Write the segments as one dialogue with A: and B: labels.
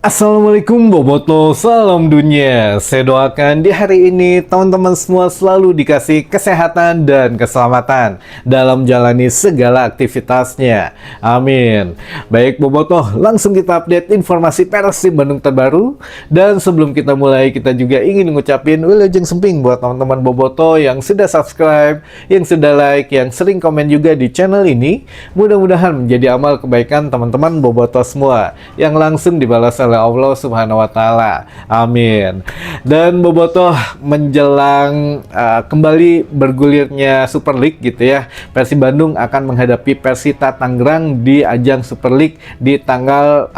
A: Assalamualaikum Boboto, salam dunia. Saya doakan di hari ini teman-teman semua selalu dikasih kesehatan dan keselamatan dalam jalani segala aktivitasnya. Amin. Baik Boboto, langsung kita update informasi Persib Bandung terbaru. Dan sebelum kita mulai, kita juga ingin ngucapin wilujeng semping buat teman-teman Boboto yang sudah subscribe, yang sudah like, yang sering komen juga di channel ini. Mudah-mudahan menjadi amal kebaikan teman-teman Boboto semua yang langsung dibalas oleh Allah Subhanahu wa taala. Amin. Dan Bobotoh menjelang kembali bergulirnya Super League gitu ya. Persib Bandung akan menghadapi Persita Tangerang di ajang Super League di tanggal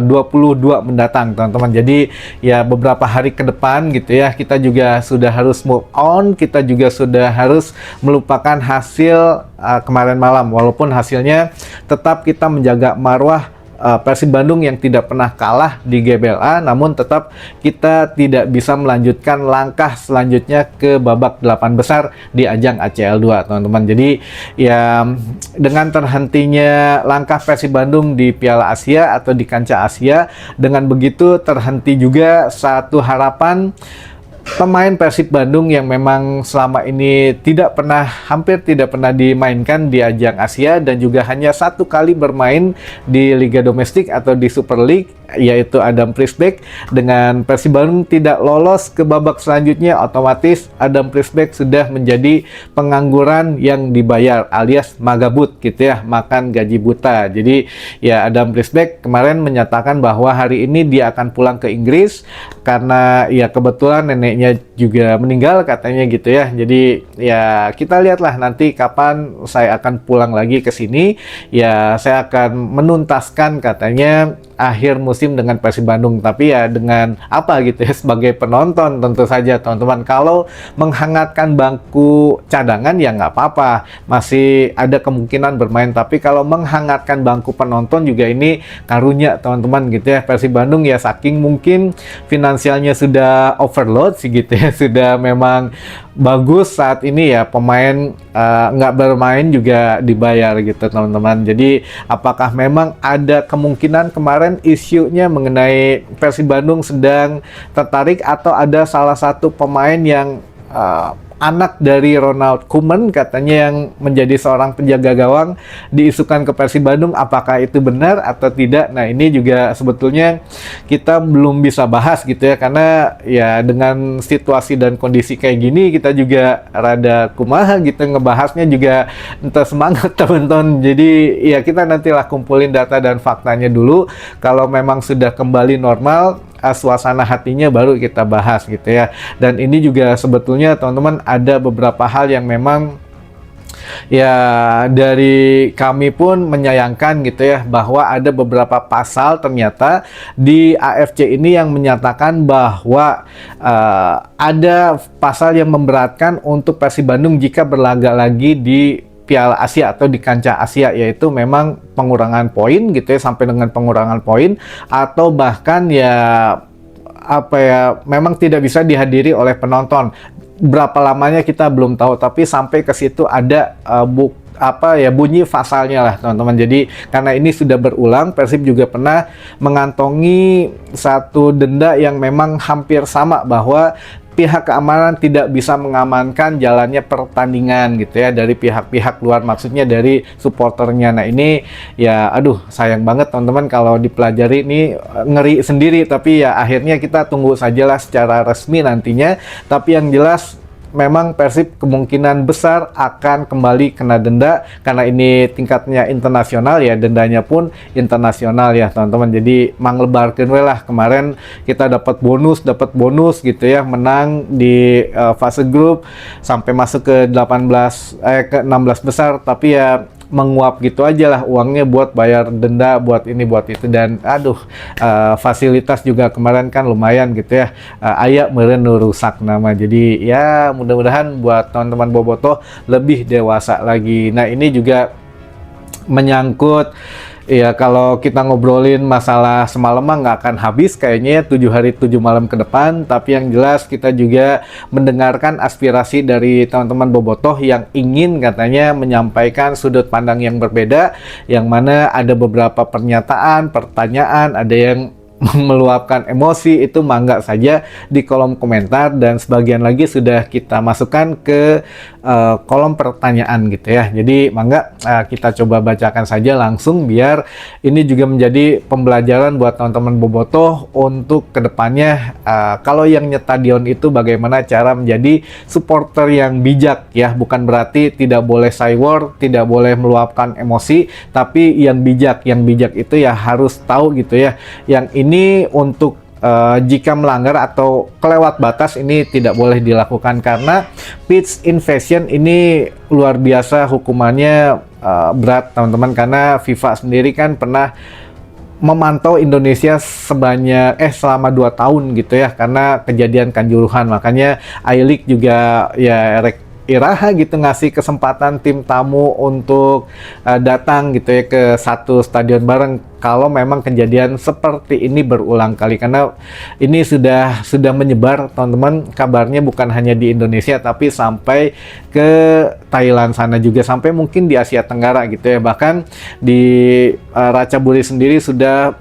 A: 22 mendatang, teman-teman. Jadi ya beberapa hari ke depan gitu ya, kita juga sudah harus move on, kita juga sudah harus melupakan hasil kemarin malam, walaupun hasilnya tetap kita menjaga marwah Persib Bandung yang tidak pernah kalah di GBLA, namun tetap kita tidak bisa melanjutkan langkah selanjutnya ke babak 8 besar di ajang ACL 2, teman-teman. Jadi ya dengan terhentinya langkah Persib Bandung di Piala Asia atau di kancah Asia, dengan begitu terhenti juga satu harapan pemain Persib Bandung yang memang selama ini hampir tidak pernah dimainkan di ajang Asia dan juga hanya satu kali bermain di Liga Domestik atau di Super League, yaitu Adam Priesbeck. Dengan Persib Bandung tidak lolos ke babak selanjutnya, otomatis Adam Priesbeck sudah menjadi pengangguran yang dibayar alias magabut gitu ya, makan gaji buta. Jadi ya Adam Priesbeck kemarin menyatakan bahwa hari ini dia akan pulang ke Inggris karena ya kebetulan neneknya juga meninggal katanya gitu ya. Jadi ya kita lihatlah nanti kapan saya akan pulang lagi ke sini. Ya saya akan menuntaskan katanya akhir musim dengan Persib Bandung, tapi ya dengan apa gitu ya, sebagai penonton tentu saja teman-teman. Kalau menghangatkan bangku cadangan ya nggak apa-apa, masih ada kemungkinan bermain, tapi kalau menghangatkan bangku penonton juga ini karunya teman-teman gitu ya. Persib Bandung ya saking mungkin finansialnya sudah overload sih gitu ya, sudah memang bagus saat ini ya, pemain nggak bermain juga dibayar gitu teman-teman. Jadi apakah memang ada kemungkinan kemarin isunya mengenai Persib Bandung sedang tertarik atau ada salah satu pemain yang anak dari Ronald Koeman katanya yang menjadi seorang penjaga gawang diisukan ke Persib Bandung, apakah itu benar atau tidak? Nah ini juga sebetulnya kita belum bisa bahas gitu ya, karena ya dengan situasi dan kondisi kayak gini kita juga rada kumaha gitu ngebahasnya, juga entah semangat teman-teman. Jadi ya kita nantilah kumpulin data dan faktanya dulu, kalau memang sudah kembali normal suasana hatinya baru kita bahas gitu ya. Dan ini juga sebetulnya teman-teman ada beberapa hal yang memang ya dari kami pun menyayangkan gitu ya, bahwa ada beberapa pasal ternyata di AFC ini yang menyatakan bahwa ada pasal yang memberatkan untuk Persib Bandung jika berlaga lagi di Piala Asia atau di kancah Asia, yaitu memang pengurangan poin gitu ya, sampai dengan pengurangan poin, atau bahkan ya apa ya, memang tidak bisa dihadiri oleh penonton. Berapa lamanya kita belum tahu, tapi sampai ke situ ada bunyi pasalnya lah teman-teman. Jadi karena ini sudah berulang, Persib juga pernah mengantongi satu denda yang memang hampir sama, bahwa pihak keamanan tidak bisa mengamankan jalannya pertandingan gitu ya dari pihak-pihak luar, maksudnya dari supporternya. Nah ini ya aduh sayang banget teman-teman, kalau dipelajari ini ngeri sendiri, tapi ya akhirnya kita tunggu sajalah secara resmi nantinya. Tapi yang jelas memang Persib kemungkinan besar akan kembali kena denda, karena ini tingkatnya internasional ya, dendanya pun internasional ya teman-teman. Jadi manglebarkeun we lah, kemarin kita dapat bonus gitu ya, menang di fase grup sampai masuk ke 16 besar, tapi ya menguap gitu aja lah uangnya buat bayar denda, buat ini buat itu. Dan aduh fasilitas juga kemarin kan lumayan gitu ya, aya meureun nu rusak nama. Jadi ya mudah-mudahan buat teman-teman Bobotoh lebih dewasa lagi. Nah ini juga menyangkut ya, kalau kita ngobrolin masalah semalam mah nggak akan habis kayaknya 7 hari 7 malam ke depan. Tapi yang jelas kita juga mendengarkan aspirasi dari teman-teman Bobotoh yang ingin katanya menyampaikan sudut pandang yang berbeda, yang mana ada beberapa pernyataan, pertanyaan, ada yang meluapkan emosi itu mangga saja di kolom komentar, dan sebagian lagi sudah kita masukkan ke kolom pertanyaan gitu ya. Jadi mangga kita coba bacakan saja langsung biar ini juga menjadi pembelajaran buat teman-teman bobotoh untuk kedepannya kalau yang nyetadion itu bagaimana cara menjadi supporter yang bijak ya. Bukan berarti tidak boleh cywar, tidak boleh meluapkan emosi, tapi yang bijak. Yang bijak itu ya harus tahu gitu ya. Yang ini untuk jika melanggar atau kelewat batas ini tidak boleh dilakukan, karena pitch invasion ini luar biasa hukumannya berat teman-teman, karena FIFA sendiri kan pernah memantau Indonesia selama 2 tahun gitu ya, karena kejadian Kanjuruhan. Makanya I-League juga ya iraha gitu ngasih kesempatan tim tamu untuk datang gitu ya ke satu stadion bareng kalau memang kejadian seperti ini berulang kali, karena ini sudah menyebar teman-teman. Kabarnya bukan hanya di Indonesia tapi sampai ke Thailand sana juga, sampai mungkin di Asia Tenggara gitu ya. Bahkan di Ratchaburi sendiri sudah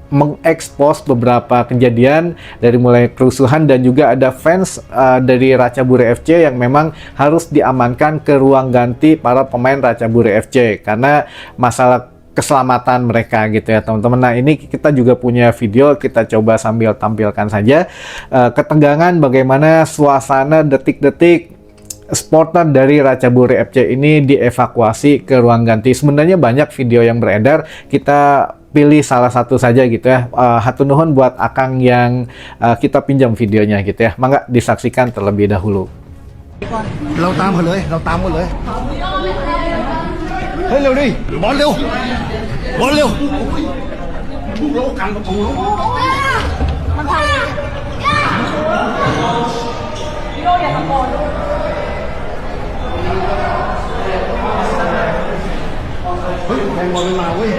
A: mengekspos beberapa kejadian dari mulai kerusuhan, dan juga ada fans dari Ratchaburi FC yang memang harus diamankan ke ruang ganti para pemain Ratchaburi FC karena masalah keselamatan mereka gitu ya teman-teman. Nah ini kita juga punya video, kita coba sambil tampilkan saja ketegangan bagaimana suasana detik-detik supporter dari Ratchaburi FC ini dievakuasi ke ruang ganti. Sebenarnya banyak video yang beredar, kita pilih salah satu saja gitu ya. Hatur nuhun buat Akang yang kita pinjam videonya gitu ya. Mangga disaksikan terlebih dahulu.
B: เราตามเขาเลยเราตามเขาเลยเฮ้ยเร็วดิบอลเร็วบอลเร็วโลกันประตูพี่โลอย่าตะโกนเฮ้ยแทงบอลมาเว้ย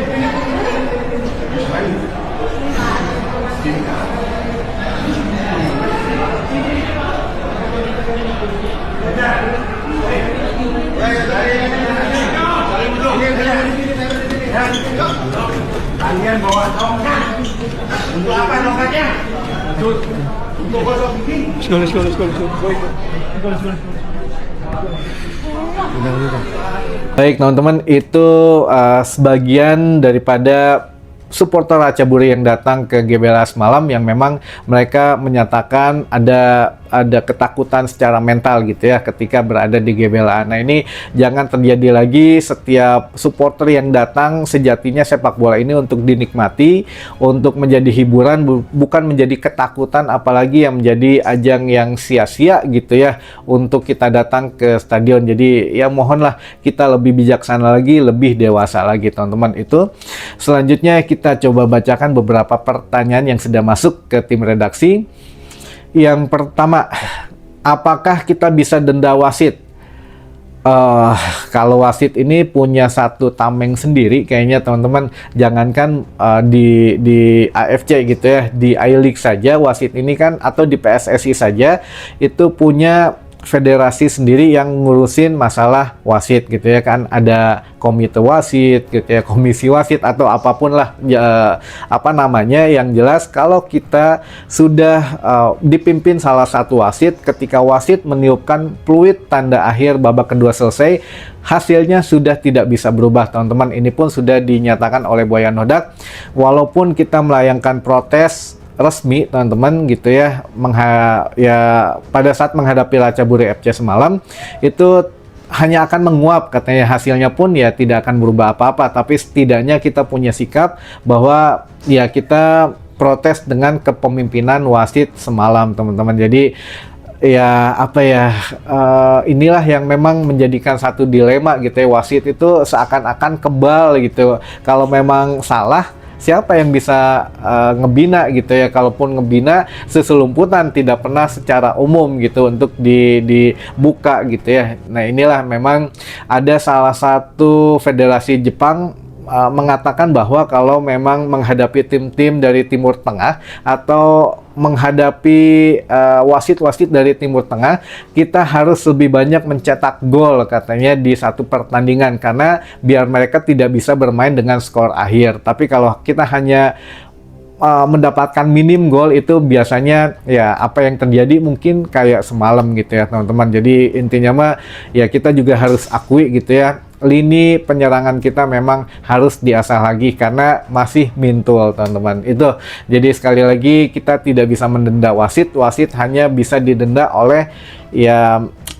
B: Kalian bawa tongkat untuk apa tongkatnya? Untuk gosok gigi.
A: Baik teman-teman, itu sebagian daripada supporter Ratchaburi yang datang ke GBLA semalam, yang memang mereka menyatakan ada ketakutan secara mental gitu ya ketika berada di GBLA. Nah ini jangan terjadi lagi. Setiap supporter yang datang, sejatinya sepak bola ini untuk dinikmati, untuk menjadi hiburan, bukan menjadi ketakutan, apalagi yang menjadi ajang yang sia-sia gitu ya untuk kita datang ke stadion. Jadi ya mohonlah kita lebih bijaksana lagi, lebih dewasa lagi teman-teman. Itu selanjutnya kita coba bacakan beberapa pertanyaan yang sudah masuk ke tim redaksi. Yang pertama, apakah kita bisa denda wasit? Kalau wasit ini punya satu tameng sendiri kayaknya teman-teman. Jangankan di AFC gitu ya, di I-League saja wasit ini kan, atau di PSSI saja itu punya federasi sendiri yang ngurusin masalah wasit gitu ya kan. Ada komite wasit gitu ya, komisi wasit atau apapun lah apa namanya. Yang jelas kalau kita sudah dipimpin salah satu wasit, ketika wasit meniupkan peluit tanda akhir babak kedua selesai, hasilnya sudah tidak bisa berubah teman-teman. Ini pun sudah dinyatakan oleh Boyan Hodak. Walaupun kita melayangkan protes resmi teman-teman gitu ya, pada saat menghadapi Ratchaburi FC semalam itu hanya akan menguap katanya, hasilnya pun ya tidak akan berubah apa-apa, tapi setidaknya kita punya sikap bahwa ya kita protes dengan kepemimpinan wasit semalam teman-teman. Jadi ya apa ya, inilah yang memang menjadikan satu dilema gitu ya. Wasit itu seakan-akan kebal gitu, kalau memang salah siapa yang bisa ngebina gitu ya. Kalaupun ngebina seselumputan, tidak pernah secara umum gitu untuk dibuka gitu ya. Nah inilah memang ada salah satu federasi Jepang mengatakan bahwa kalau memang menghadapi tim-tim dari Timur Tengah atau menghadapi wasit-wasit dari Timur Tengah, kita harus lebih banyak mencetak gol katanya di satu pertandingan, karena biar mereka tidak bisa bermain dengan skor akhir. Tapi kalau kita hanya mendapatkan minim gol itu biasanya ya apa yang terjadi mungkin kayak semalam gitu ya teman-teman. Jadi intinya mah ya kita juga harus akui gitu ya, lini penyerangan kita memang harus diasah lagi karena masih mintul teman-teman. Itu jadi sekali lagi kita tidak bisa mendenda wasit hanya bisa didenda oleh ya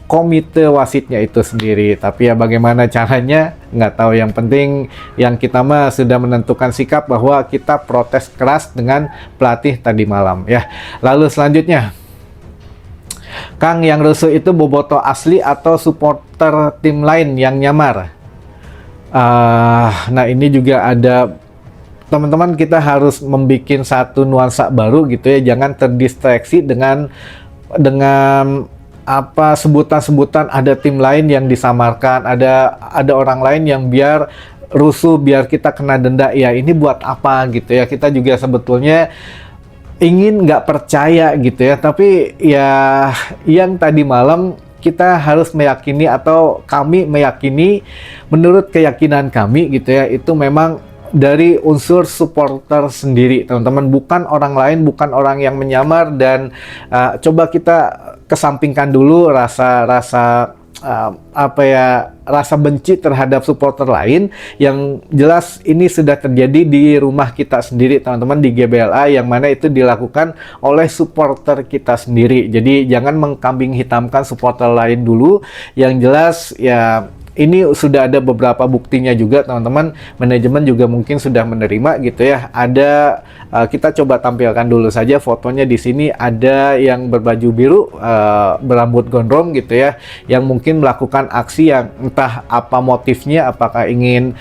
A: komite wasitnya itu sendiri. Tapi ya bagaimana caranya nggak tahu, yang penting yang kita mah sudah menentukan sikap bahwa kita protes keras dengan pelatih tadi malam ya. Lalu selanjutnya, Kang, yang rusuh itu boboto asli atau supporter tim lain yang nyamar? Nah ini juga ada teman-teman, kita harus membuat satu nuansa baru gitu ya, jangan terdistraksi dengan apa sebutan-sebutan ada tim lain yang disamarkan, ada orang lain yang biar rusuh, biar kita kena denda. Ya ini buat apa gitu ya, kita juga sebetulnya ingin nggak percaya gitu ya, tapi ya yang tadi malam kita harus meyakini atau kami meyakini menurut keyakinan kami gitu ya, itu memang dari unsur supporter sendiri teman-teman, bukan orang lain, bukan orang yang menyamar. Dan coba kita kesampingkan dulu rasa rasa benci terhadap supporter lain. Yang jelas ini sudah terjadi di rumah kita sendiri teman-teman, di GBLA, yang mana itu dilakukan oleh supporter kita sendiri. Jadi jangan mengkambing hitamkan supporter lain dulu. Yang jelas ya ini sudah ada beberapa buktinya juga teman-teman, manajemen juga mungkin sudah menerima gitu ya. Ada kita coba tampilkan dulu saja fotonya di sini, ada yang berbaju biru, berambut gondrong gitu ya, yang mungkin melakukan aksi yang entah apa motifnya, apakah ingin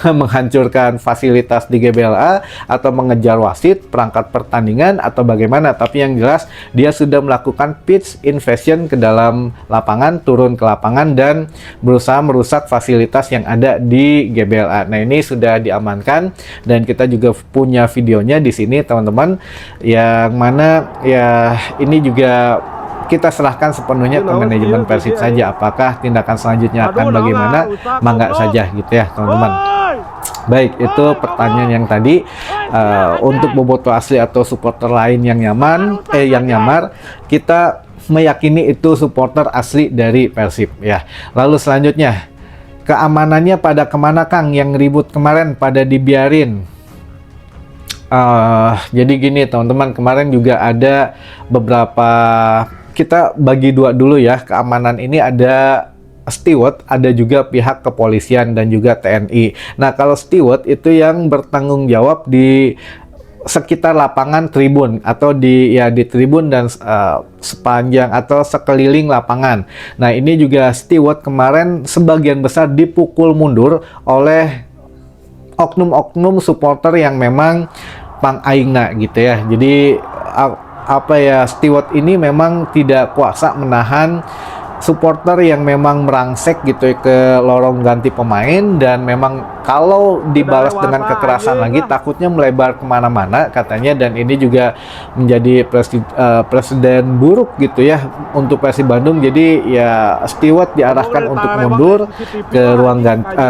A: menghancurkan fasilitas di GBLA atau mengejar wasit, perangkat pertandingan atau bagaimana. Tapi yang jelas dia sudah melakukan pitch invasion ke dalam lapangan, turun ke lapangan dan berusaha merusak fasilitas yang ada di GBLA. Nah ini sudah diamankan dan kita juga punya videonya di sini teman-teman, yang mana ya ini juga kita serahkan sepenuhnya ke manajemen Persib saja, apakah tindakan selanjutnya akan bagaimana, mangga saja gitu ya teman-teman. Baik, itu pertanyaan yang tadi. Untuk boboto asli atau supporter lain yang nyamar, kita meyakini itu supporter asli dari Persib ya. Lalu selanjutnya, keamanannya pada kemana Kang? Yang ribut kemarin pada dibiarin. Jadi gini teman-teman, kemarin juga ada beberapa, kita bagi dua dulu ya. Keamanan ini ada steward, ada juga pihak kepolisian dan juga TNI. Nah kalau steward itu yang bertanggung jawab di sekitar lapangan tribun atau di tribun dan sepanjang atau sekeliling lapangan. Nah ini juga steward kemarin sebagian besar dipukul mundur oleh oknum-oknum supporter yang memang pang aingna gitu ya. Jadi steward ini memang tidak kuasa menahan supporter yang memang merangsek gitu ke lorong ganti pemain, dan memang kalau dibalas dengan kekerasan lagi takutnya melebar kemana-mana katanya. Dan ini juga menjadi presiden buruk gitu ya untuk Persib Bandung. Jadi ya steward diarahkan untuk mundur ke ruang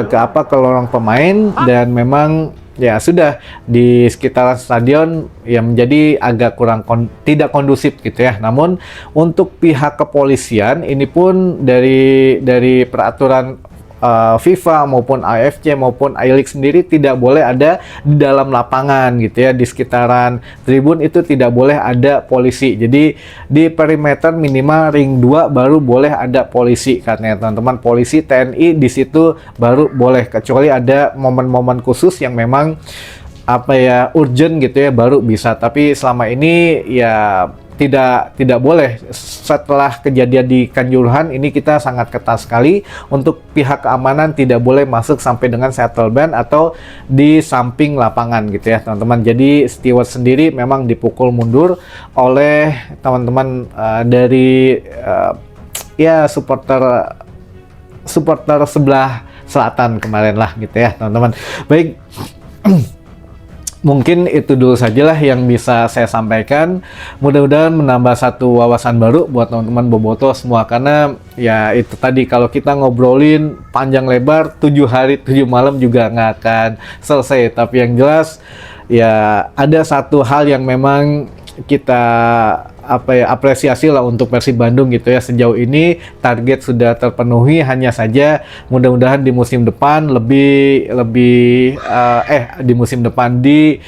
A: ke lorong pemain, dan memang ya sudah di sekitar stadion yang menjadi agak kurang tidak kondusif gitu ya. Namun untuk pihak kepolisian ini pun dari peraturan FIFA maupun AFC maupun I-League sendiri tidak boleh ada di dalam lapangan gitu ya. Di sekitaran tribun itu tidak boleh ada polisi. Jadi di perimeter minimal ring 2 baru boleh ada polisi katanya teman-teman. Polisi, TNI di situ baru boleh, kecuali ada momen-momen khusus yang memang urgent gitu ya baru bisa. Tapi selama ini ya tidak boleh. Setelah kejadian di Kanjuruhan ini kita sangat ketat sekali untuk pihak keamanan, tidak boleh masuk sampai dengan shuttle band atau di samping lapangan gitu ya teman-teman. Jadi steward sendiri memang dipukul mundur oleh teman-teman dari supporter sebelah selatan kemarin lah gitu ya teman-teman. Baik. Mungkin itu dulu sajalah yang bisa saya sampaikan. Mudah-mudahan menambah satu wawasan baru buat teman-teman boboto semua. Karena ya itu tadi, kalau kita ngobrolin panjang lebar 7 hari 7 malam juga nggak akan selesai. Tapi yang jelas ya ada satu hal yang memang kita apresiasi lah untuk Persib Bandung gitu ya, sejauh ini target sudah terpenuhi, hanya saja mudah-mudahan di musim depan di musim depan di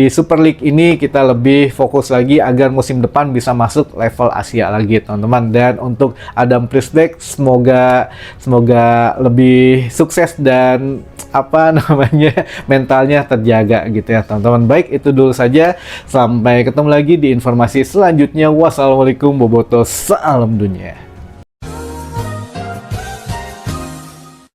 A: Super League ini kita lebih fokus lagi agar musim depan bisa masuk level Asia lagi teman-teman. Dan untuk Adam Priestley semoga lebih sukses dan mentalnya terjaga gitu ya teman-teman. Baik, itu dulu saja, sampai ketemu lagi di informasi selanjutnya. Wassalamualaikum, bobotoh, salam dunia.